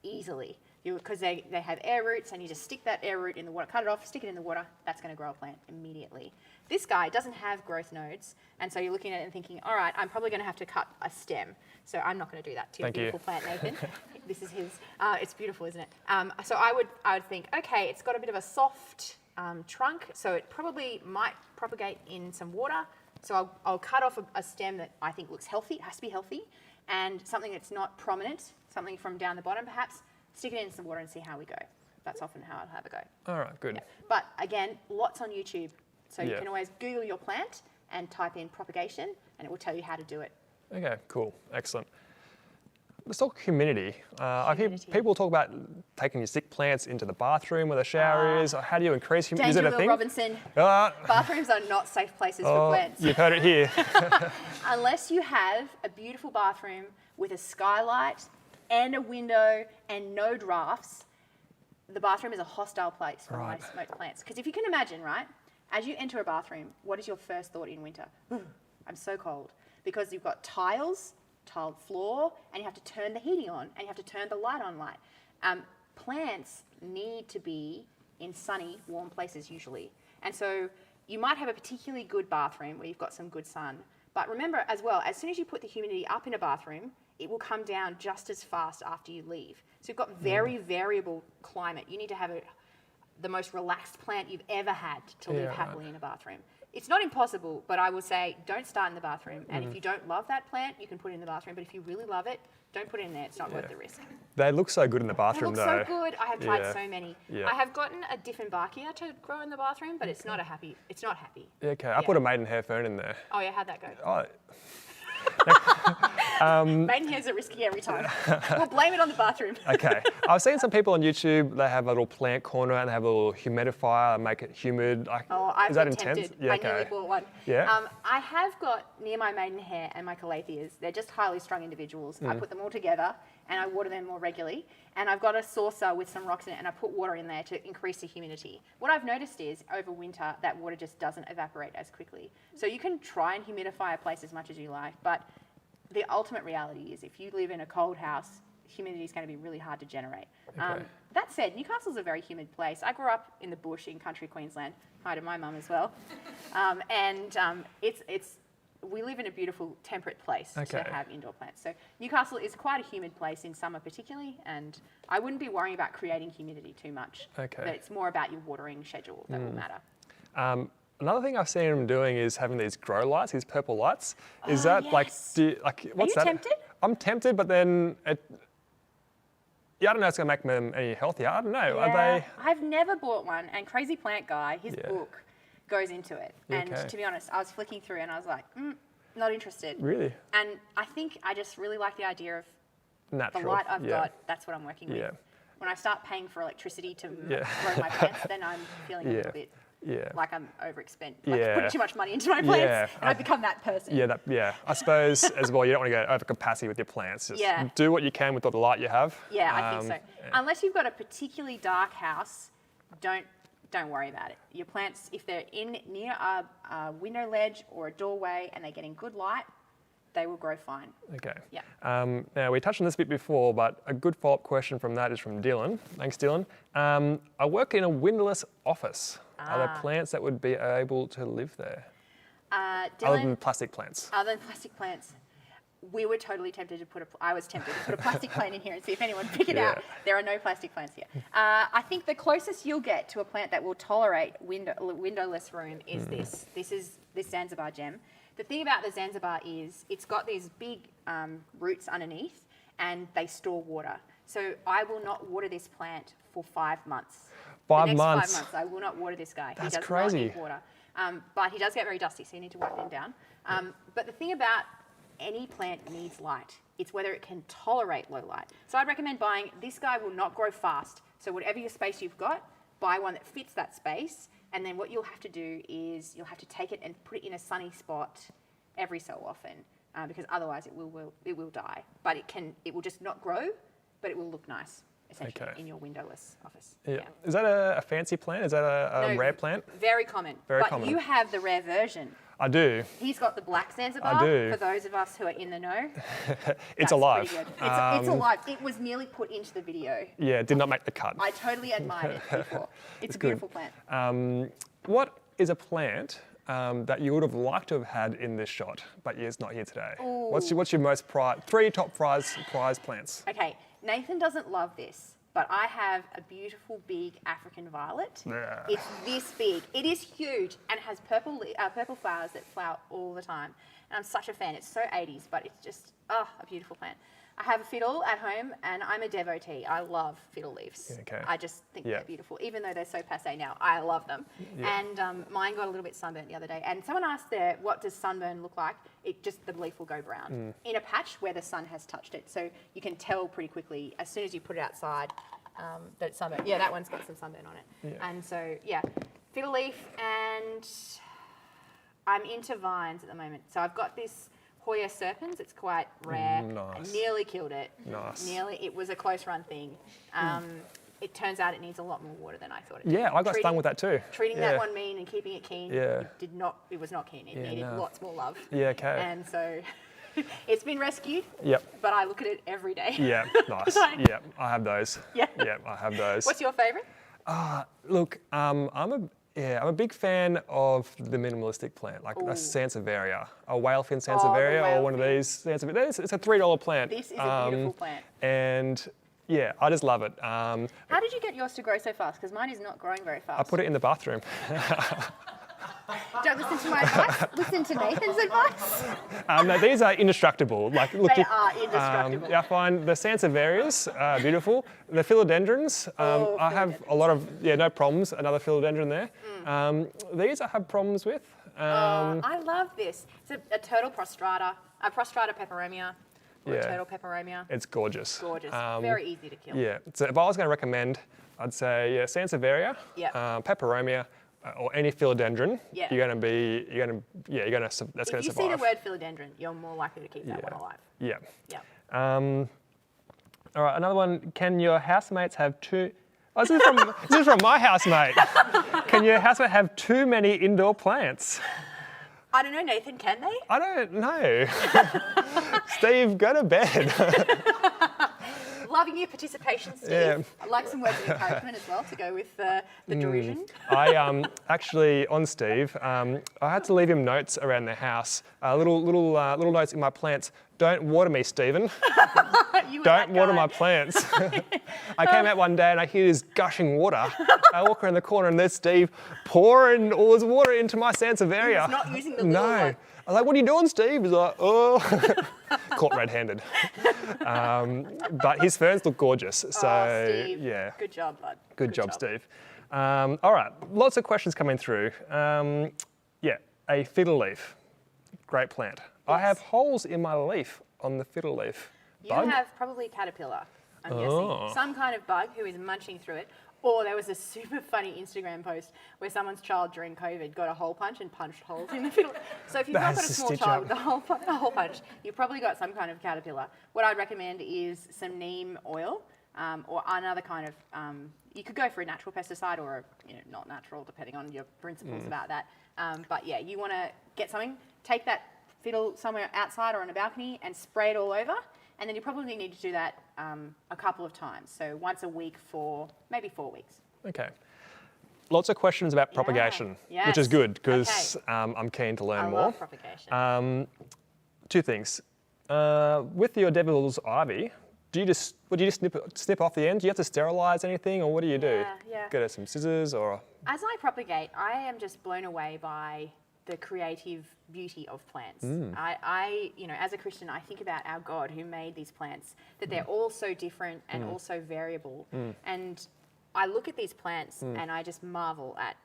easily because they have air roots, and you just stick that air root in the water, cut it off, stick it in the water, that's going to grow a plant immediately. This guy doesn't have growth nodes, and so you're looking at it and thinking, all right, I'm probably going to have to cut a stem. So I'm not going to do that to your beautiful plant, Nathan. This is his. It's beautiful, isn't it? So I would think, okay, it's got a bit of a soft trunk, so it probably might propagate in some water. So I'll cut off a stem that I think looks healthy, it has to be healthy, and something that's not prominent, something from down the bottom perhaps, stick it in some water and see how we go. That's often how I'll have a go. All right, good. Yeah. But again, lots on YouTube. So you Yeah. can always Google your plant and type in propagation, and it will tell you how to do it. Okay, cool, excellent. Let's talk humidity. I've heard Humidity. people talk about taking your sick plants into the bathroom where the shower is. How do you increase humidity? Is it Danger, a Will thing? Robinson. Ah, Bathrooms are not safe places for plants. you've heard it here. Unless you have a beautiful bathroom with a skylight and a window and no drafts, the bathroom is a hostile place for Right. most plants. Because if you can imagine, right, as you enter a bathroom, what is your first thought in winter? I'm so cold. Because you've got tiles, tiled floor, and you have to turn the heating on, and you have to turn the light on light. Plants need to be in sunny, warm places usually. And so you might have a particularly good bathroom where you've got some good sun. But remember as well, as soon as you put the humidity up in a bathroom, it will come down just as fast after you leave. So you've got very variable climate. You need to have the most relaxed plant you've ever had to live happily in a bathroom. It's not impossible, but I would say don't start in the bathroom. And if you don't love that plant, you can put it in the bathroom. But if you really love it, don't put it in there. It's not worth the risk. They look so good in the They bathroom, look though. so good. I have tried Yeah. so many. Yeah. I have gotten a Dieffenbachia to grow in the bathroom, but it's not happy. It's not happy. Yeah, okay, I put a maidenhair fern in there. Oh yeah, how'd that go? Oh, Maidenhairs are risky every time. We'll blame it on the bathroom. okay. I've seen some people on YouTube, they have a little plant corner and they have a little humidifier and make it humid. Like, Oh, I've is that been intense? tempted. I nearly bought one. Yeah? I have got near my maidenhair and my Calatheas. They're just highly strung individuals. I put them all together and I water them more regularly. And I've got a saucer with some rocks in it and I put water in there to increase the humidity. What I've noticed is over winter that water just doesn't evaporate as quickly. So you can try and humidify a place as much as you like, but the ultimate reality is if you live in a cold house, humidity is going to be really hard to generate. Okay. That said, Newcastle's a very humid place. I grew up in the bush in country Queensland. Hi to my mum as well. We live in a beautiful temperate place to have indoor plants. So Newcastle is quite a humid place in summer particularly, and I wouldn't be worrying about creating humidity too much. Okay. But it's more about your watering schedule that will matter. Another thing I've seen them doing is having these grow lights, these purple lights. Is that yes. what's that? Are you tempted? I'm tempted, but then I don't know if it's going to make them any healthier. I don't know. Are Yeah, they? I've never bought one, and Crazy Plant Guy, his Yeah. book goes into it. And Okay. to be honest, I was flicking through and I was like, not interested. Really? And I think I just really like the idea of Natural. the light I've yeah. got, that's what I'm working with. Yeah. When I start paying for electricity to Yeah. grow my plants, then I'm feeling a little bit Yeah. like I'm putting Yeah. too much money into my plants, Yeah. and I become that person. Yeah. I suppose as well, you don't want to go over capacity with your plants. Just Yeah. do what you can with the light you have. Yeah, I think so. Unless you've got a particularly dark house, don't worry about it. Your plants, if they're near a window ledge or a doorway and they're getting good light, they will grow fine. Okay. Yeah. Now, we touched on this a bit before, but a good follow-up question from that is from Dylan. Thanks, Dylan. I work in a windowless office. Are there plants that would be able to live there? Other Dylan, than plastic plants? other than plastic plants, we were totally tempted to I was tempted to put a plastic plant in here and see if anyone would pick it out. There are no plastic plants here. I think the closest you'll get to a plant that will tolerate windowless room is this. This is this Zanzibar Gem. The thing about the Zanzibar is it's got these big roots underneath and they store water. So I will not water this plant for 5 months. 5 months? 5 months, I will not water this guy. That's he does crazy. not need water. But he does get very dusty, so you need to wipe him down. But the thing about any plant needs light. It's whether it can tolerate low light. So I'd recommend buying, this guy will not grow fast. So whatever your space you've got, buy one that fits that space. And then what you'll have to do is you'll have to take it and put it in a sunny spot every so often, because otherwise it will die. But it will just not grow, but it will look nice, essentially, in your windowless office. Yeah. Is that a fancy plant? Is that a rare plant? Very common. Very common. But you have the rare version. I do. He's got the black Zanzibar. I do. For those of us who are in the know. It's alive. Pretty good. It's alive. It was nearly put into the video. Yeah, it did not make the cut. I totally admired it before. It's a beautiful plant. What is a plant that you would have liked to have had in this shot, but is not here today? Ooh. What's your most three top prize plants? Okay, Nathan doesn't love this, but I have a beautiful big African violet. Yeah. It's this big. It is huge and has purple flowers that flower all the time. And I'm such a fan. It's so 80s, but it's just, a beautiful plant. I have a fiddle at home, and I'm a devotee. I love fiddle leaves. Okay. I just think they're beautiful, even though they're so passé now. I love them. Yeah. And mine got a little bit sunburnt the other day. And someone asked what does sunburn look like? The leaf will go brown in a patch where the sun has touched it. So you can tell pretty quickly as soon as you put it outside that it's sunburnt. Yeah, that one's got some sunburn on it. Yeah. And so, fiddle leaf, and I'm into vines at the moment. So I've got this Hoya serpens. It's quite rare. Nice. I nearly killed it. Nice. It was a close run thing. It turns out it needs a lot more water than I thought it did. Yeah, I got stung with that too. Treating that one mean and keeping it keen. Yeah. It was not keen. It needed lots more love. Yeah, okay. And so it's been rescued. Yep. But I look at it every day. Yeah, nice. Yeah, I have those. Yeah. Yeah, I have those. What's your favourite? Look, I'm a big fan of the minimalistic plant, like a Sansevieria, a whalefin Sansevieria, or one of these Sansevieria. It's a $3 plant. This is a beautiful plant. And yeah, I just love it. How did you get yours to grow so fast? Because mine is not growing very fast. I put it in the bathroom. Don't listen to my advice. Listen to Nathan's advice. No, these are indestructible. Like, look, They are indestructible. I find the Sansevierias are beautiful. The Philodendrons, I have a lot of, no problems, another Philodendron there. These I have problems with. I love this. It's a turtle prostrata, a prostrata peperomia, or a turtle peperomia. It's gorgeous. Gorgeous. Very easy to kill. Yeah. So if I was going to recommend, I'd say Sansevieria, peperomia, or any philodendron. Yeah. That's going to survive. If you see the word philodendron, you're more likely to keep that one alive. Yeah. Yeah. All right, another one. Can your housemates have two? Oh, this is from my housemate. Can your housemate have too many indoor plants? I don't know, Nathan, can they? I don't know. Steve, go to bed. Loving your participation, Steve. Yeah. I'd like some words of encouragement as well to go with the derision. I actually, on Steve, I had to leave him notes around the house. Little notes in my plants. Don't water me, Stephen. Don't water my plants. I came out one day and I hear this gushing water. I walk around the corner and there's Steve pouring all his water into my Sansevieria. He's not using the little one. I was like, what are you doing, Steve? He's like, oh. Caught red-handed. But his ferns look gorgeous. So, Steve, yeah. good job, bud. Good job, Steve. All right, lots of questions coming through. A fiddle leaf. Great plant. Yes. I have holes in my leaf on the fiddle leaf. You have probably caterpillar, I'm guessing. Some kind of bug who is munching through it. Or there was a super funny Instagram post where someone's child during COVID got a hole punch and punched holes in the fiddle. So if you've not got a small child with a hole punch, you've probably got some kind of caterpillar. What I'd recommend is some neem oil or another kind of, you could go for a natural pesticide or not natural, depending on your principles about that. But yeah, you want to get something, take that fiddle somewhere outside or on a balcony and spray it all over. And then you probably need to do that a couple of times. So once a week for maybe 4 weeks. Okay. Lots of questions about propagation, which is good because I'm keen to learn more. I love propagation. Two things. With your devil's ivy, would you just snip off the end? Do you have to sterilise anything, or what do you do? Yeah. Get her some scissors, or? As I propagate, I am just blown away by the creative beauty of plants. I, as a Christian, I think about our God who made these plants, that they're all so different and also variable. And I look at these plants and I just marvel at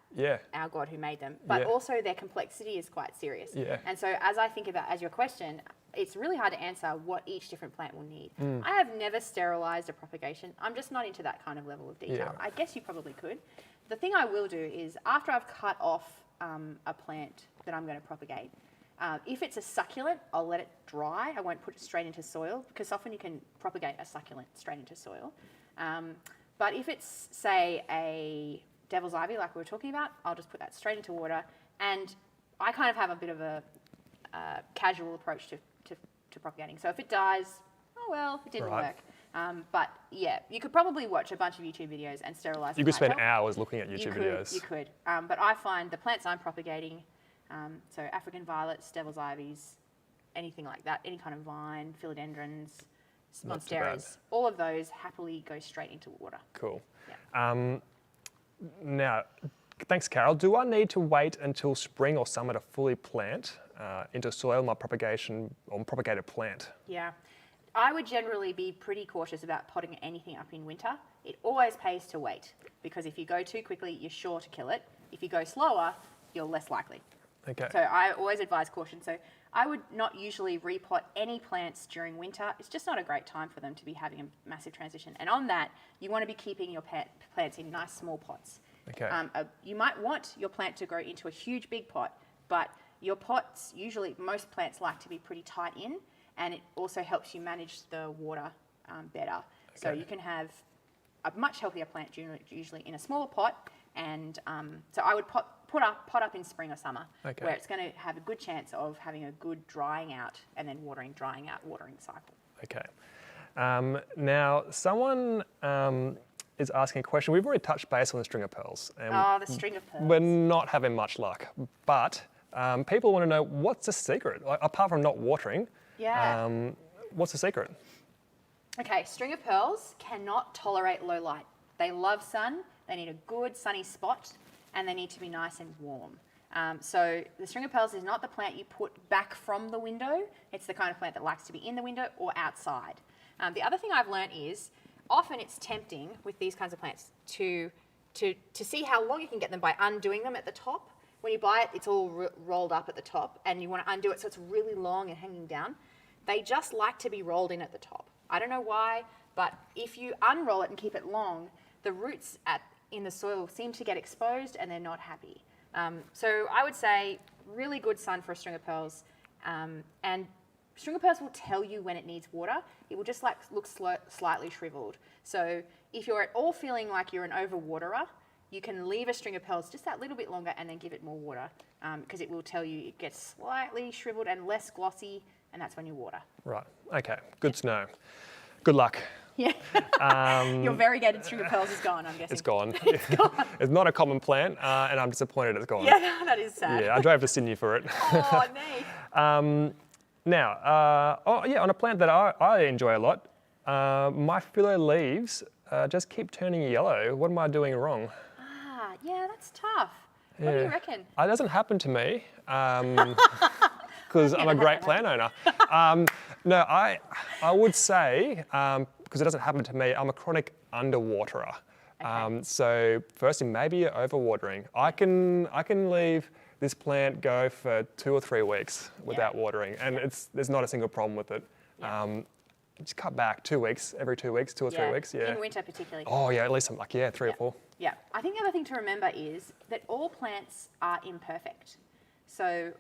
our God who made them. But also their complexity is quite serious. Yeah. And so as I think about, as your question, it's really hard to answer what each different plant will need. I have never sterilized a propagation. I'm just not into that kind of level of detail. Yeah. I guess you probably could. The thing I will do is after I've cut off a plant that I'm going to propagate, if it's a succulent, I'll let it dry. I won't put it straight into soil because often you can propagate a succulent straight into soil. But if it's, say, a devil's ivy like we were talking about, I'll just put that straight into water. And I kind of have a bit of a casual approach to propagating. So if it dies, oh well, it didn't work. But yeah, you could probably watch a bunch of YouTube videos and sterilize. You could spend hours looking at YouTube videos. You could. But I find the plants I'm propagating, so African violets, devil's ivies, anything like that, any kind of vine, philodendrons, monsteras, all of those happily go straight into water. Cool. Yeah. Now, thanks, Carol. Do I need to wait until spring or summer to fully plant into soil my propagation or propagated plant? Yeah. I would generally be pretty cautious about potting anything up in winter. It always pays to wait because if you go too quickly, you're sure to kill it. If you go slower, you're less likely. Okay. So I always advise caution. So I would not usually repot any plants during winter. It's just not a great time for them to be having a massive transition. And on that, you want to be keeping your plants in nice small pots. Okay. You might want your plant to grow into a huge big pot, but your pots, usually most plants like to be pretty tight in, and it also helps you manage the water better. Okay. So you can have a much healthier plant usually in a smaller pot, and so I would pot up in spring or summer, where it's going to have a good chance of having a good drying out and then drying out, watering cycle. Okay. Now, someone is asking a question. We've already touched base on the string of pearls. And the string of pearls. We're not having much luck, but people want to know what's the secret, like, apart from not watering. Yeah. What's the secret? Okay, string of pearls cannot tolerate low light. They love sun. They need a good sunny spot, and they need to be nice and warm. So the string of pearls is not the plant you put back from the window. It's the kind of plant that likes to be in the window or outside. The other thing I've learned is often it's tempting with these kinds of plants to see how long you can get them by undoing them at the top. When you buy it, it's all rolled up at the top, and you want to undo it so it's really long and hanging down. They just like to be rolled in at the top. I don't know why, but if you unroll it and keep it long, the roots in the soil seem to get exposed and they're not happy. So I would say really good sun for a string of pearls, and string of pearls will tell you when it needs water. It will just look slightly shriveled. So if you're at all feeling like you're an overwaterer, you can leave a string of pearls just that little bit longer and then give it more water, because it will tell you it gets slightly shriveled and less glossy, and that's when you water. Right. Okay. Good to know. Good luck. Yeah. Your variegated string of pearls is gone, I'm guessing. It's gone. It's gone. It's not a common plant, and I'm disappointed it's gone. Yeah, that is sad. Yeah, I drove to Sydney for it. Oh, neat. Now, on a plant that I enjoy a lot, my philo leaves just keep turning yellow. What am I doing wrong? Yeah, that's tough. What do you reckon? It doesn't happen to me because I'm a great plant owner. No, I would say, because it doesn't happen to me, I'm a chronic underwaterer. Okay. So firstly, maybe you're overwatering. I can leave this plant go for 2 or 3 weeks without watering, and there's not a single problem with it. Yeah. Just cut back 2 weeks, every 2 weeks, 2 or 3 weeks. Yeah. In winter particularly. Oh yeah, at least I'm like 3 or 4. Yeah. I think the other thing to remember is that all plants are imperfect. So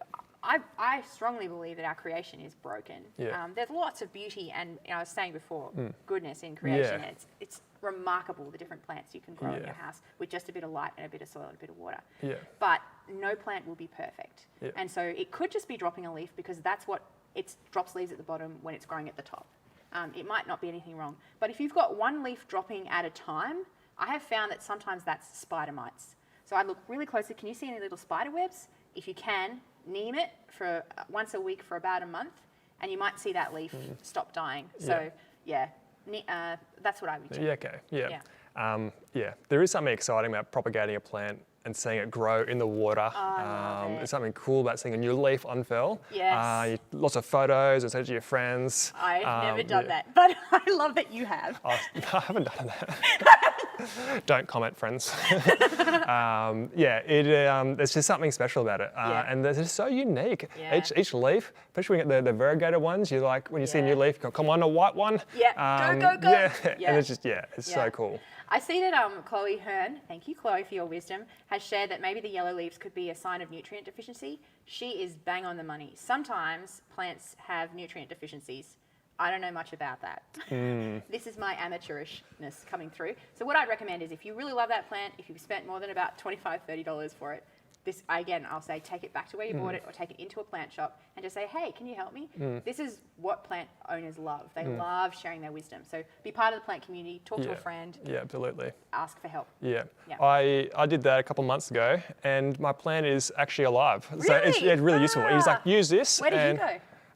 I strongly believe that our creation is broken. Yeah. There's lots of beauty, and I was saying before, goodness in creation. Yeah. It's remarkable the different plants you can grow in Yeah. your house with just a bit of light and a bit of soil and a bit of water. Yeah. But no plant will be perfect. Yeah. And so it could just be dropping a leaf because that's what it drops leaves at the bottom when it's growing at the top. It might not be anything wrong. But if you've got one leaf dropping at a time, I have found that sometimes that's spider mites. So I'd look really closely. Can you see any little spider webs? If you can, neem it for once a week for about a month, and you might see that leaf stop dying. So that's what I would do. Yeah, okay, yeah. There is something exciting about propagating a plant and seeing it grow in the water. There's something cool about seeing a new leaf unfurl. Yes. Lots of photos and send it to your friends. I've never done that, but I love that you have. I haven't done that. Don't comment, friends. There's just something special about it. And it's just so unique. Yeah. Each leaf, especially when you get the variegated ones, you like, when you see a new leaf, you go, come on, a white one. Yeah, go. Yeah, and it's just, it's so cool. I see that Chloe Hearn, thank you Chloe for your wisdom, has shared that maybe the yellow leaves could be a sign of nutrient deficiency. She is bang on the money. Sometimes plants have nutrient deficiencies. I don't know much about that. This is my amateurishness coming through. So what I'd recommend is if you really love that plant, if you've spent more than about $25, $30 for it, this, again, I'll say take it back to where you bought it or take it into a plant shop and just say, hey, can you help me? This is what plant owners love. They love sharing their wisdom. So be part of the plant community, talk to a friend. Yeah, absolutely. Ask for help. Yeah. I did that a couple of months ago and my plant is actually alive. Really? So it's really useful. He's like, use this. Where did you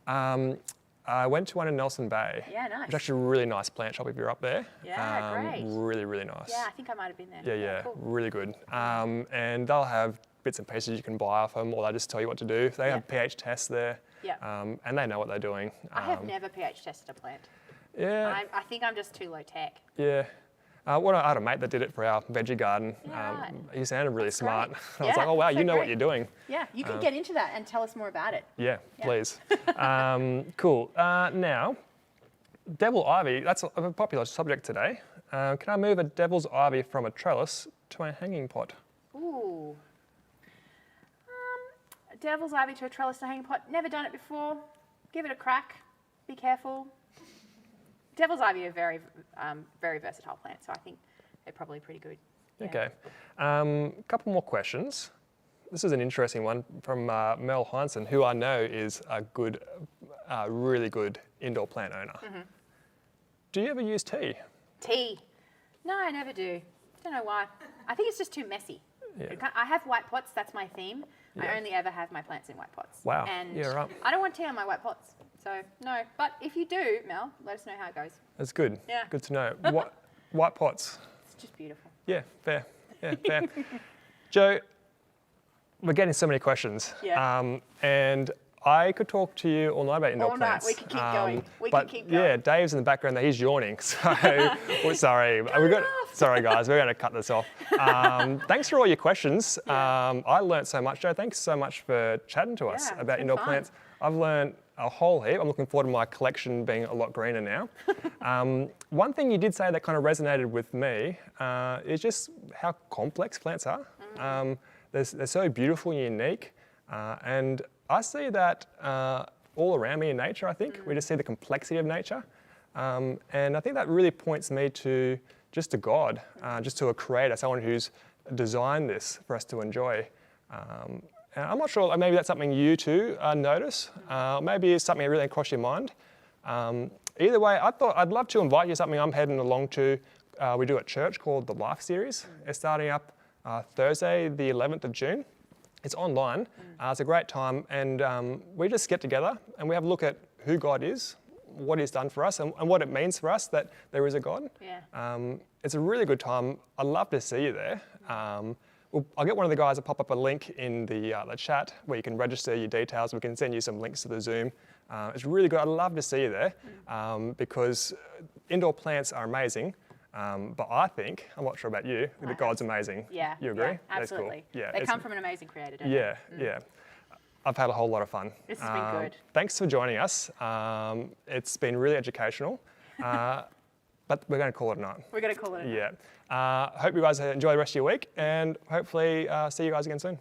go? I went to one in Nelson Bay. Yeah, nice. It's actually a really nice plant shop if you're up there. Yeah, great. Really, really nice. Yeah, I think I might have been there. Yeah, Cool. really good. And they'll have bits and pieces you can buy off them, or they just tell you what to do. They have pH tests there, and they know what they're doing. I have never pH tested a plant. Yeah. I think I'm just too low tech. Yeah. I had a mate that did it for our veggie garden. Right. He sounded really smart. Great. I was like, oh wow, so you know what great. you're doing. Yeah, you can get into that and tell us more about it. Yeah, please. Cool. Now, devil ivy, that's a popular subject today. Can I move a devil's ivy from a trellis to a hanging pot? Ooh. Devil's ivy to a trellis to hanging pot. Never done it before. Give it a crack. Be careful. Devil's ivy are very, very versatile plants, so I think they're probably pretty good. Yeah. Okay. A couple more questions. This is an interesting one from Mel Heinsohn, who I know is a good, really good indoor plant owner. Do you ever use tea? Tea? No, I never do. Don't know why. I think it's just too messy. Yeah. I have white pots, that's my theme. I only ever have my plants in white pots. Wow. And yeah, right. I don't want tea on my white pots. So, no. But if you do, Mel, let us know how it goes. That's good. Yeah. Good to know. White pots. It's just beautiful. Yeah, fair. Yeah, fair. Joe, we're getting so many questions. Yeah. And I could talk to you all night about indoor plants. All night. We can keep going. We can keep going. Yeah, Dave's in the background there. He's yawning. So, we're sorry. Sorry, guys. We're going to cut this off. Thanks for all your questions. I learnt so much, Joe. Thanks so much for chatting to us about indoor plants. I've learned a whole heap. I'm looking forward to my collection being a lot greener now. One thing you did say that kind of resonated with me is just how complex plants are. They're so beautiful and unique. And I see that all around me in nature, I think. We just see the complexity of nature. And I think that really points me to just to God, just to a creator, someone who's designed this for us to enjoy. And I'm not sure, maybe that's something you too notice. Maybe it's something that really crossed your mind. Either way, I'd love to invite you to something I'm heading along to. We do at church called the Life Series. It's starting up Thursday, the 11th of June. It's online. It's a great time, and we just get together and we have a look at who God is, what He's done for us, and what it means for us that there is a God. Yeah. It's a really good time. I'd love to see you there. I'll get one of the guys to pop up a link in the chat where you can register your details. We can send you some links to the Zoom. It's really good. I'd love to see you there because indoor plants are amazing. But I think, I'm not sure about you, that God's amazing. Yeah. You agree? Yeah, absolutely. That's cool. They come from an amazing creator, don't they? Yeah. I've had a whole lot of fun. This has been good. Thanks for joining us. It's been really educational. But we're going to call it a night. We're going to call it a night. Yeah. Hope you guys enjoy the rest of your week and hopefully see you guys again soon.